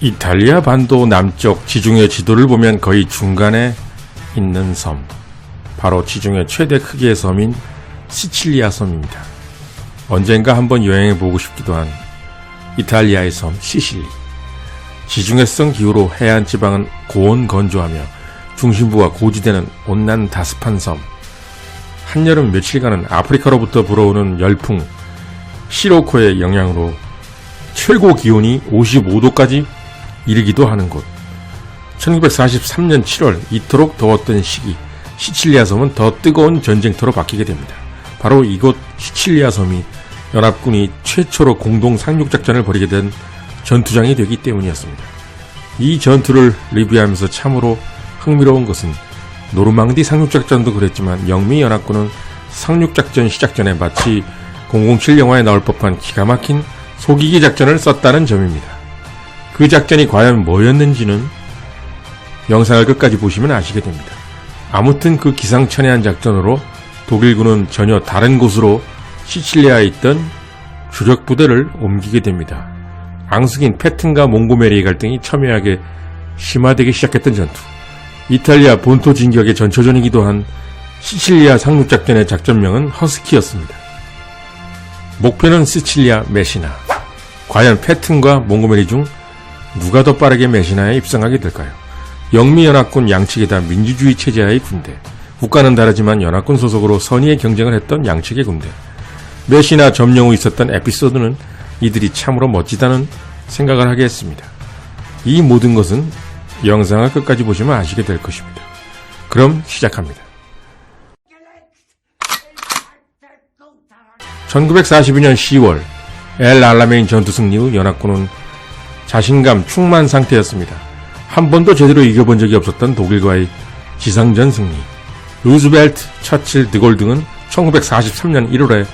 이탈리아 반도 남쪽 지중해 지도를 보면 거의 중간에 있는 섬, 바로 지중해 최대 크기의 섬인 시칠리아 섬입니다. 언젠가 한번 여행해보고 싶기도 한 이탈리아의 섬 시실리. 지중해성 기후로 해안 지방은 고온 건조하며 중심부와 고지대는 온난 다습한 섬. 한여름 며칠간은 아프리카로부터 불어오는 열풍 시로코의 영향으로 최고 기온이 55도까지 이르기도 하는 곳. 1943년 7월 이토록 더웠던 시기, 시칠리아 섬은 더 뜨거운 전쟁터로 바뀌게 됩니다. 바로 이곳 시칠리아 섬이 연합군이 최초로 공동 상륙작전을 벌이게 된 전투장이 되기 때문이었습니다. 이 전투를 리뷰하면서 참으로 흥미로운 것은 노르망디 상륙작전도 그랬지만 영미 연합군은 상륙작전 시작 전에 마치 007 영화에 나올 법한 기가 막힌 속이기 작전을 썼다는 점입니다. 그 작전이 과연 뭐였는지는 영상을 끝까지 보시면 아시게 됩니다. 아무튼 그 기상천외한 작전으로 독일군은 전혀 다른 곳으로 시칠리아에 있던 주력 부대를 옮기게 됩니다. 앙숙인 패튼과 몽고메리의 갈등이 첨예하게 심화되기 시작했던 전투. 이탈리아 본토 진격의 전초전이기도 한 시칠리아 상륙작전의 작전명은 허스키였습니다. 목표는 시칠리아 메시나. 과연 패튼과 몽고메리 중 누가 더 빠르게 메시나에 입성하게 될까요? 영미연합군 양측이 다 민주주의 체제하의 군대. 국가는 다르지만 연합군 소속으로 선의의 경쟁을 했던 양측의 군대. 메시나 점령 후 있었던 에피소드는 이들이 참으로 멋지다는 생각을 하게 했습니다. 이 모든 것은 영상을 끝까지 보시면 아시게 될 것입니다. 그럼 시작합니다. 1942년 10월 엘 알라메인 전투 승리 후 연합군은 자신감 충만 상태였습니다. 한 번도 제대로 이겨본 적이 없었던 독일과의 지상전 승리. 루즈벨트, 처칠, 드골 등은 1943년 1월에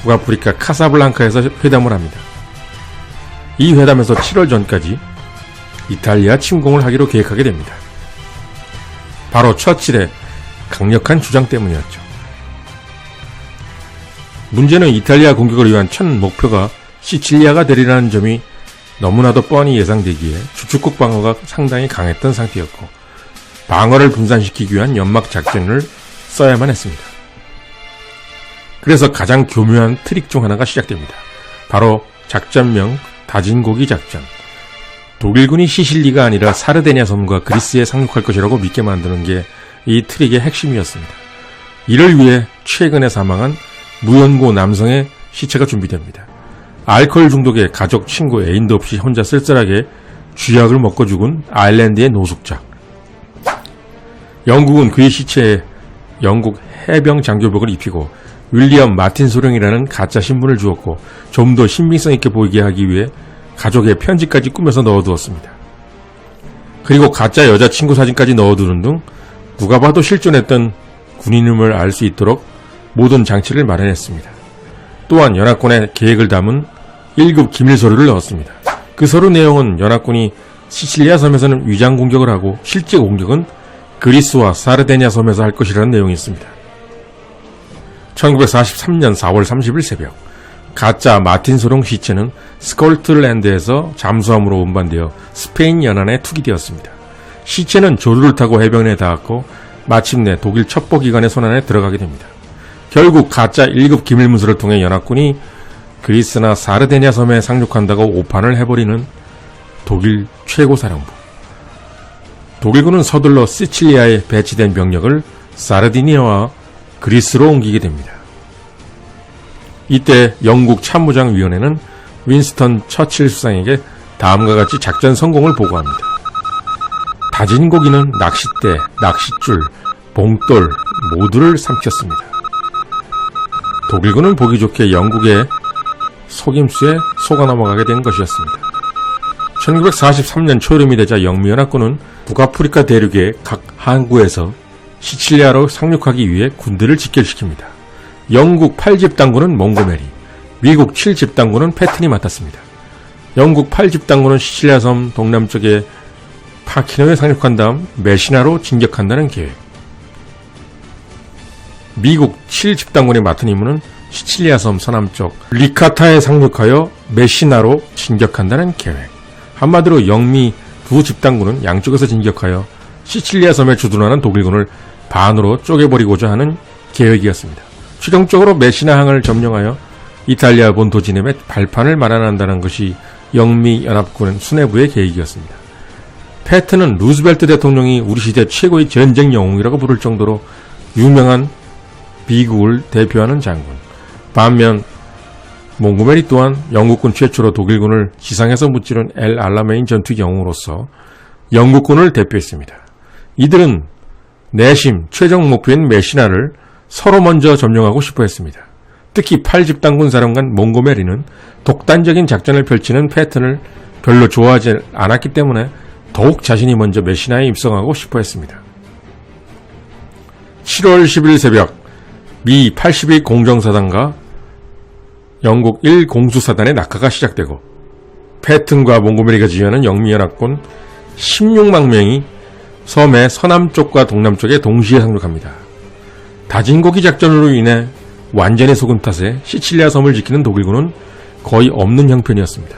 북아프리카 카사블랑카에서 회담을 합니다. 이 회담에서 7월 전까지 이탈리아 침공을 하기로 계획하게 됩니다. 바로 처칠의 강력한 주장 때문이었죠. 문제는 이탈리아 공격을 위한 첫 목표가 시칠리아가 되리라는 점이 너무나도 뻔히 예상되기에 주축국 방어가 상당히 강했던 상태였고 방어를 분산시키기 위한 연막 작전을 써야만 했습니다. 그래서 가장 교묘한 트릭 중 하나가 시작됩니다. 바로 작전명 다진고기 작전. 독일군이 시실리가 아니라 사르데냐 섬과 그리스에 상륙할 것이라고 믿게 만드는 게 이 트릭의 핵심이었습니다. 이를 위해 최근에 사망한 무연고 남성의 시체가 준비됩니다. 알코올 중독에 가족, 친구, 애인도 없이 혼자 쓸쓸하게 쥐약을 먹고 죽은 아일랜드의 노숙자. 영국은 그의 시체에 영국 해병 장교복을 입히고 윌리엄 마틴 소령이라는 가짜 신분을 주었고 좀 더 신빙성 있게 보이게 하기 위해 가족의 편지까지 꾸며서 넣어두었습니다. 그리고 가짜 여자친구 사진까지 넣어두는 등 누가 봐도 실존했던 군인임을 알 수 있도록 모든 장치를 마련했습니다. 또한 연합군의 계획을 담은 1급 기밀 서류를 넣었습니다. 그 서류 내용은 연합군이 시칠리아 섬에서는 위장 공격을 하고 실제 공격은 그리스와 사르데냐 섬에서 할 것이라는 내용이 있습니다. 1943년 4월 30일 새벽 가짜 마틴 소령 시체는 스콜틀랜드에서 잠수함으로 운반되어 스페인 연안에 투기되었습니다. 시체는 조류를 타고 해변에 닿았고 마침내 독일 첩보기관의 손안에 들어가게 됩니다. 결국 가짜 1급 기밀문서를 통해 연합군이 그리스나 사르데냐 섬에 상륙한다고 오판을 해버리는 독일 최고사령부. 독일군은 서둘러 시칠리아에 배치된 병력을 사르디니아와 그리스로 옮기게 됩니다. 이때 영국 참모장위원회는 윈스턴 처칠 수상에게 다음과 같이 작전 성공을 보고합니다. 다진 고기는 낚싯대, 낚싯줄, 봉돌 모두를 삼켰습니다. 독일군은 보기 좋게 영국의 속임수에 속아 넘어가게 된 것이었습니다. 1943년 초여름이 되자 영미연합군은 북아프리카 대륙의 각 항구에서 시칠리아로 상륙하기 위해 군대를 직결시킵니다. 영국 8집단군은 몽고메리, 미국 7집단군은 패튼이 맡았습니다. 영국 8집단군은 시칠리아 섬 동남쪽에 파키노에 상륙한 다음 메시나로 진격한다는 계획. 미국 7집단군이 맡은 임무는 시칠리아 섬 서남쪽 리카타에 상륙하여 메시나로 진격한다는 계획. 한마디로 영미 두 집단군은 양쪽에서 진격하여 시칠리아 섬에 주둔하는 독일군을 반으로 쪼개버리고자 하는 계획이었습니다. 최종적으로 메시나항을 점령하여 이탈리아 본토 진입에 발판을 마련한다는 것이 영미연합군 수뇌부의 계획이었습니다. 패튼은 루즈벨트 대통령이 우리 시대 최고의 전쟁 영웅이라고 부를 정도로 유명한 비국을 대표하는 장군. 반면 몽고메리 또한 영국군 최초로 독일군을 지상에서 무찌른 엘 알라메인 전투 영웅으로서 영국군을 대표했습니다. 이들은 내심 최종 목표인 메시나를 서로 먼저 점령하고 싶어 했습니다. 특히 8집단군 사령관 몽고메리는 독단적인 작전을 펼치는 패턴을 별로 좋아하지 않았기 때문에 더욱 자신이 먼저 메시나에 입성하고 싶어 했습니다. 7월 10일 새벽 미 82 공정사단과 영국 1 공수사단의 낙하가 시작되고 패튼과 몽고메리가 지휘하는 영미연합군 16만 명이 섬의 서남쪽과 동남쪽에 동시에 상륙합니다. 다진고기 작전으로 인해 완전히 속은 탓에 시칠리아 섬을 지키는 독일군은 거의 없는 형편이었습니다.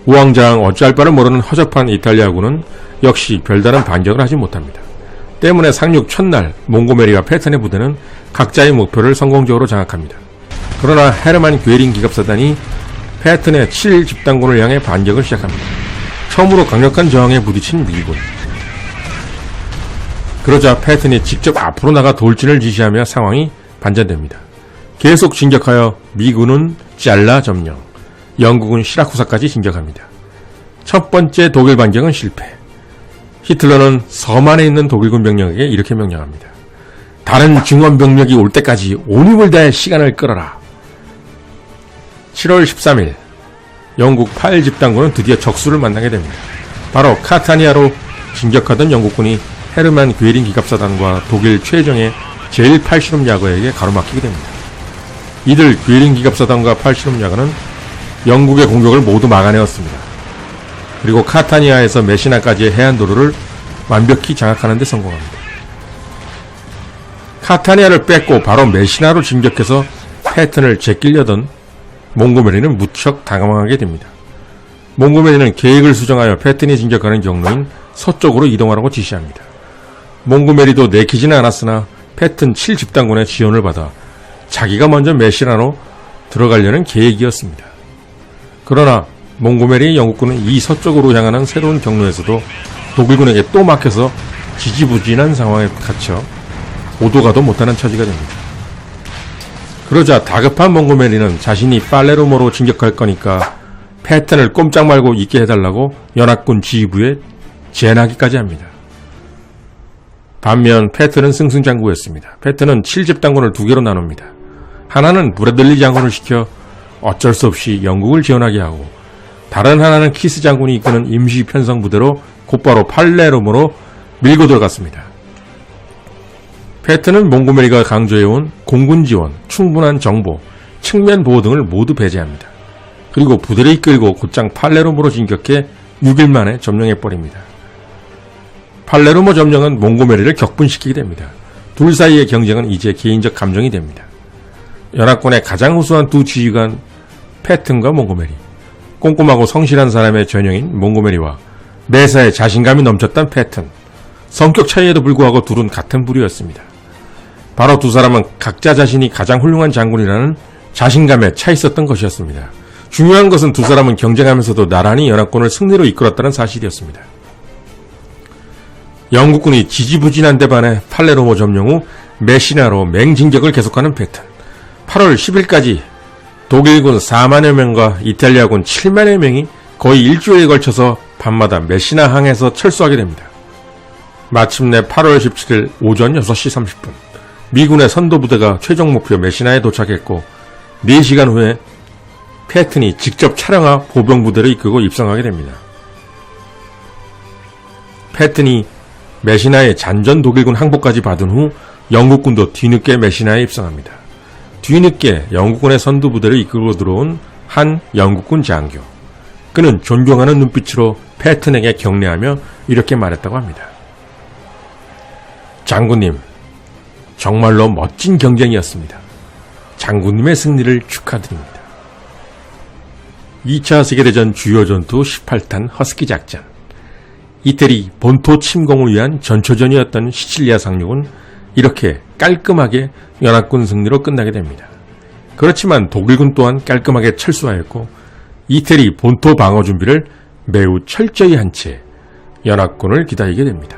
우왕좌왕 어찌할 바를 모르는 허접한 이탈리아군은 역시 별다른 반격을 하지 못합니다. 때문에 상륙 첫날 몽고메리와 패튼의 부대는 각자의 목표를 성공적으로 장악합니다. 그러나 헤르만 괴링 기갑사단이 패튼의 7집단군을 향해 반격을 시작합니다. 처음으로 강력한 저항에 부딪힌 미군. 그러자 패튼이 직접 앞으로 나가 돌진을 지시하며 상황이 반전됩니다. 계속 진격하여 미군은 잘라 점령, 영국은 시라쿠사까지 진격합니다. 첫 번째 독일 반격은 실패. 히틀러는 섬 안에 있는 독일군 병력에게 이렇게 명령합니다. 다른 증원 병력이 올 때까지 온 힘을 다해 시간을 끌어라. 7월 13일 영국 8집단군은 드디어 적수를 만나게 됩니다. 바로 카타니아로 진격하던 영국군이 헤르만 괴링 기갑사단과 독일 최정예 제1팔실험 야거에게 가로막히게 됩니다. 이들 괴링 기갑사단과 팔실험 야거는 영국의 공격을 모두 막아내었습니다. 그리고 카타니아에서 메시나까지의 해안도로를 완벽히 장악하는 데 성공합니다. 카타니아를 뺏고 바로 메시나로 진격해서 패튼을 제끼려던 몽고메리는 무척 당황하게 됩니다. 몽고메리는 계획을 수정하여 패튼이 진격하는 경로인 서쪽으로 이동하라고 지시합니다. 몽고메리도 내키지는 않았으나 패튼 7집단군의 지원을 받아 자기가 먼저 메시나로 들어가려는 계획이었습니다. 그러나 몽고메리의 영국군은 이 서쪽으로 향하는 새로운 경로에서도 독일군에게 또 막혀서 지지부진한 상황에 갇혀 오도 가도 못하는 처지가 됩니다. 그러자 다급한 몽고메리는 자신이 팔레르모로 진격할 거니까 패튼을 꼼짝 말고 있게 해달라고 연합군 지휘부에 제안하기까지 합니다. 반면 패튼은 승승장구였습니다. 패튼은 7집단군을 두 개로 나눕니다. 하나는 브래들리 장군을 시켜 어쩔 수 없이 영국을 지원하게 하고 다른 하나는 키스 장군이 이끄는 임시 편성부대로 곧바로 팔레르모로 밀고 들어갔습니다. 패튼은 몽고메리가 강조해온 공군 지원, 충분한 정보, 측면 보호 등을 모두 배제합니다. 그리고 부대를 이끌고 곧장 팔레르모로 진격해 6일 만에 점령해버립니다. 팔레르모 점령은 몽고메리를 격분시키게 됩니다. 둘 사이의 경쟁은 이제 개인적 감정이 됩니다. 연합군의 가장 우수한 두 지휘관 패튼과 몽고메리, 꼼꼼하고 성실한 사람의 전형인 몽고메리와 매사에 자신감이 넘쳤던 패튼, 성격 차이에도 불구하고 둘은 같은 부류였습니다. 바로 두 사람은 각자 자신이 가장 훌륭한 장군이라는 자신감에 차 있었던 것이었습니다. 중요한 것은 두 사람은 경쟁하면서도 나란히 연합군을 승리로 이끌었다는 사실이었습니다. 영국군이 지지부진한 데 반해 팔레르모 점령 후 메시나로 맹진격을 계속하는 패튼. 8월 10일까지 독일군 4만여 명과 이탈리아군 7만여 명이 거의 일주일에 걸쳐서 밤마다 메시나 항에서 철수하게 됩니다. 마침내 8월 17일 오전 6시 30분 미군의 선도부대가 최종 목표 메시나에 도착했고 4시간 후에 패튼이 직접 차량화 보병부대를 이끌고 입성하게 됩니다. 패튼이 메시나의 잔전 독일군 항복까지 받은 후 영국군도 뒤늦게 메시나에 입성합니다. 뒤늦게 영국군의 선두부대를 이끌고 들어온 한 영국군 장교. 그는 존경하는 눈빛으로 패튼에게 경례하며 이렇게 말했다고 합니다. 장군님, 정말로 멋진 경쟁이었습니다. 장군님의 승리를 축하드립니다. 2차 세계대전 주요 전투 18탄 허스키 작전. 이태리 본토 침공을 위한 전초전이었던 시칠리아 상륙은 이렇게 깔끔하게 연합군 승리로 끝나게 됩니다. 그렇지만 독일군 또한 깔끔하게 철수하였고 이태리 본토 방어 준비를 매우 철저히 한 채 연합군을 기다리게 됩니다.